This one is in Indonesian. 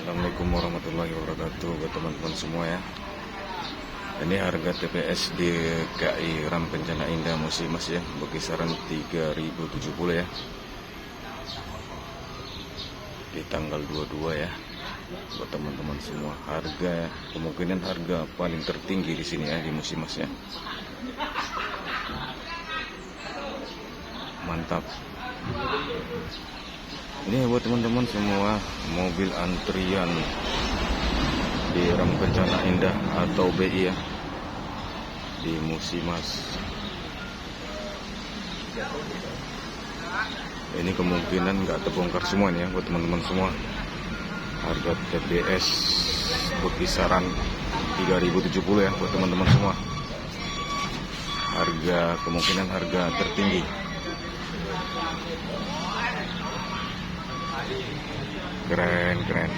Assalamualaikum warahmatullahi wabarakatuh buat teman-teman semua ya. Ini harga TPS di KI Ram Kencana Indah Musimas ya, berkisaran 3.070 ya. Di tanggal 22 ya. Buat teman-teman semua, harga kemungkinan harga paling tertinggi di sini ya di Musimas ya. Mantap. Ini buat teman-teman semua, mobil antrian di Ram Kencana Indah atau BI ya, di Musimas. Ini kemungkinan nggak terbongkar semua nih ya buat teman-teman semua. Harga TPS berkisaran 3.070 ya buat teman-teman semua. Harga kemungkinan harga tertinggi. Keren.